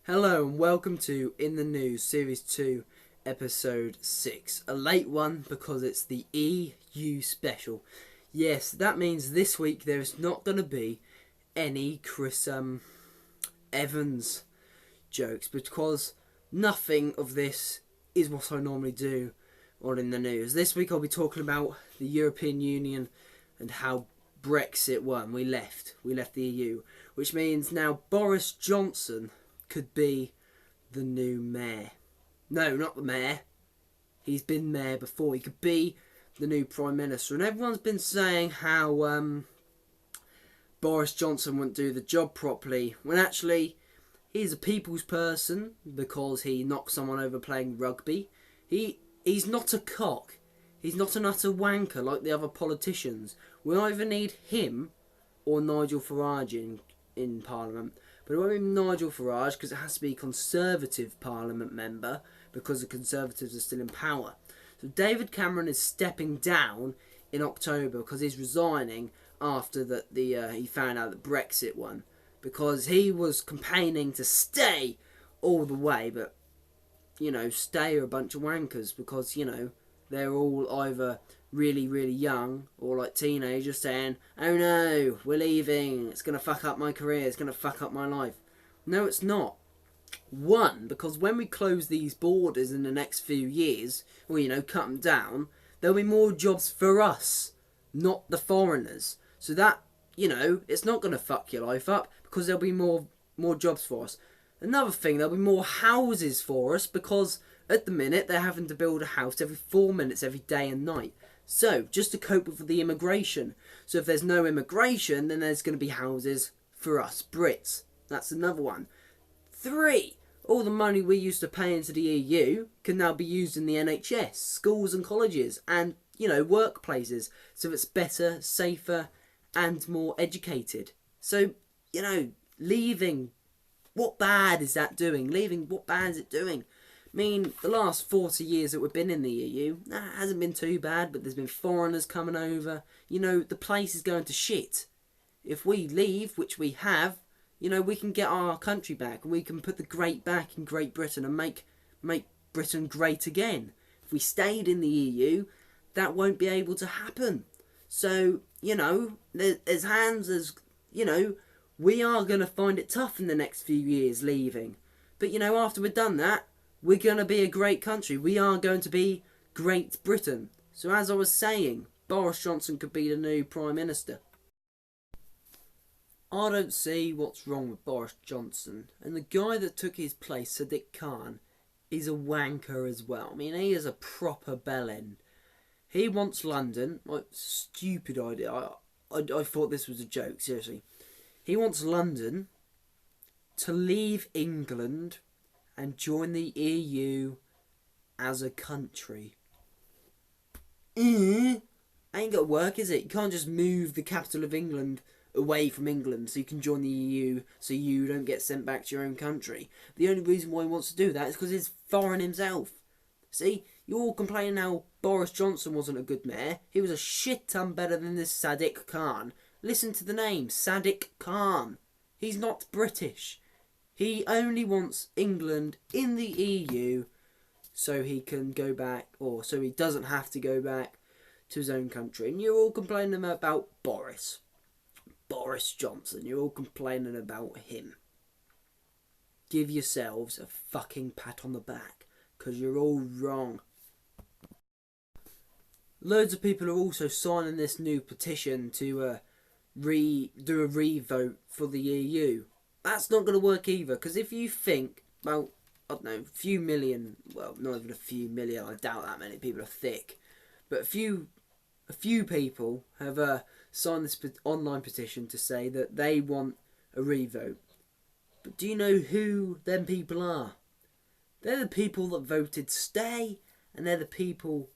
Hello and welcome to In the News Series 2 Episode 6. A late one because it's the EU special. Yes, that means this week there is not going to be any Chris Evans jokes because nothing of this is what I normally do on In the News. This week I'll be talking about the European Union and how Brexit won. We left the EU, which means now Boris Johnson could be the new mayor. No, not the mayor. He's been mayor before. He could be the new Prime Minister. And everyone's been saying how Boris Johnson wouldn't do the job properly, when actually he's a people's person because he knocked someone over playing rugby. He's not a cock. He's not an utter wanker like the other politicians. We either need him or Nigel Farage in Parliament. But it won't be Nigel Farage because it has to be a Conservative Parliament member because the Conservatives are still in power. So David Cameron is stepping down in October because he's resigning after he found out that Brexit won. Because he was campaigning to stay all the way, but, stay are a bunch of wankers because, they're all either really, really young or like teenagers saying, oh no, we're leaving, it's going to fuck up my career, it's going to fuck up my life. No, it's not. One, because when we close these borders in the next few years, or, cut them down, there'll be more jobs for us, not the foreigners. So that, it's not going to fuck your life up because there'll be more jobs for us. Another thing, there'll be more houses for us because at the minute they're having to build a house every 4 minutes, every day and night. So, just to cope with the immigration. So if there's no immigration, then there's going to be houses for us Brits. That's another one. 3, all the money we used to pay into the EU can now be used in the NHS, schools and colleges, and, workplaces. So it's better, safer, and more educated. So, leaving, what bad is that doing? Leaving, what bad is it doing? I mean, the last 40 years that we've been in the EU, it hasn't been too bad, but there's been foreigners coming over. The place is going to shit. If we leave, which we have, we can get our country back. We can put the great back in Great Britain and make Britain great again. If we stayed in the EU, that won't be able to happen. So, there's hands as, we are going to find it tough in the next few years leaving. But, after we've done that, we're going to be a great country. We are going to be Great Britain. So as I was saying, Boris Johnson could be the new Prime Minister. I don't see what's wrong with Boris Johnson. And the guy that took his place, Sadiq Khan, is a wanker as well. I mean, he is a proper bellend. He wants London. Like, stupid idea. I thought this was a joke, seriously. He wants London to leave England and join the EU as a country. Ain't gonna work, is it? You can't just move the capital of England away from England so you can join the EU so you don't get sent back to your own country. The only reason why he wants to do that is because he's foreign himself. See, you're all complaining how Boris Johnson wasn't a good mayor. He was a shit ton better than this Sadiq Khan. Listen to the name, Sadiq Khan. He's not British. He only wants England in the EU so he can go back, or so he doesn't have to go back to his own country. And you're all complaining about Boris Johnson. You're all complaining about him. Give yourselves a fucking pat on the back, because you're all wrong. Loads of people are also signing this new petition to do a re-vote for the EU. That's not going to work either, because if you think, well, I don't know, a few million, well, not even a few million, I doubt that many people are thick, but a few people have signed this online petition to say that they want a re-vote. But do you know who them people are? They're the people that voted stay, and they're the people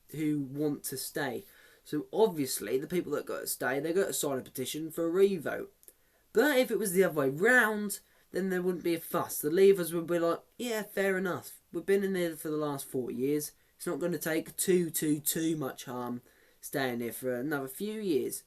who want to stay. So obviously, the people that got to stay, they got to sign a petition for a re-vote. But if it was the other way round, then there wouldn't be a fuss. The leavers would be like, yeah, fair enough. We've been in here for the last 40 years. It's not going to take too much harm staying here for another few years.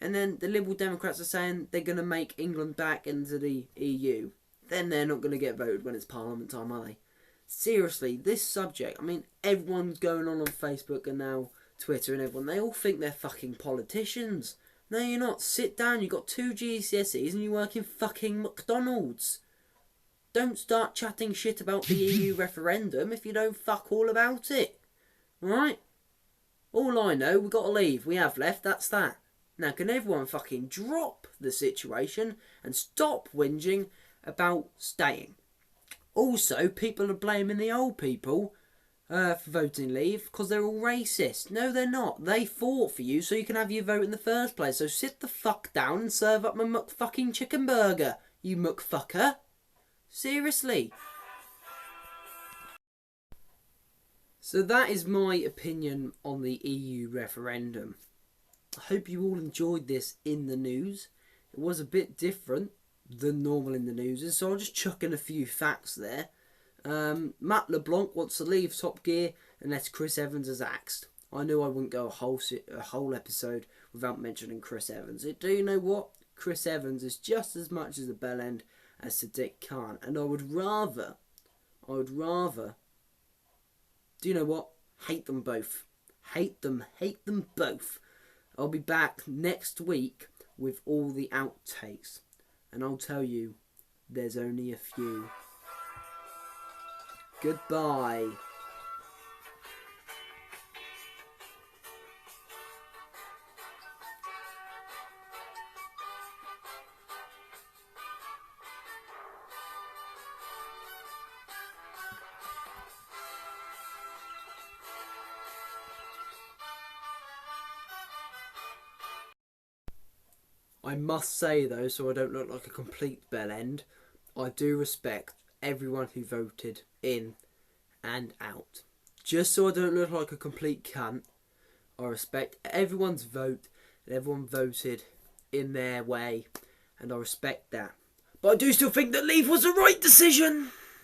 And then the Liberal Democrats are saying they're going to make England back into the EU. then they're not going to get voted when it's Parliament time, are they? Seriously, this subject, I mean, everyone's going on Facebook and now Twitter and everyone, they all think they're fucking politicians. No, you're not. Sit down, you've got 2 GCSEs and you work in fucking McDonald's. Don't start chatting shit about the EU referendum if you don't fuck all about it. Alright? All I know, we've got to leave. We have left, that's that. Now, can everyone fucking drop the situation and stop whinging about staying? Also, people are blaming the old people for voting leave because they're all racist. No, they're not. They fought for you so you can have your vote in the first place. So sit the fuck down and serve up my fucking chicken burger, you muckfucker. Seriously. So that is my opinion on the EU referendum. I hope you all enjoyed this in the news. It was a bit different than normal in the news, so I'll just chuck in a few facts there. Matt LeBlanc wants to leave Top Gear unless Chris Evans is axed. I knew I wouldn't go a whole episode without mentioning Chris Evans. Do you know what? Chris Evans is just as much as a bellend as Sadiq Khan, and I would rather, do you know what? Hate them both. Hate them both. I'll be back next week with all the outtakes, and I'll tell you, there's only a few. Goodbye. I must say though, so I don't look like a complete bellend, I do respect everyone who voted in and out. Just so I don't look like a complete cunt, I respect everyone's vote and everyone voted in their way, and I respect that. But I do still think that leave was the right decision.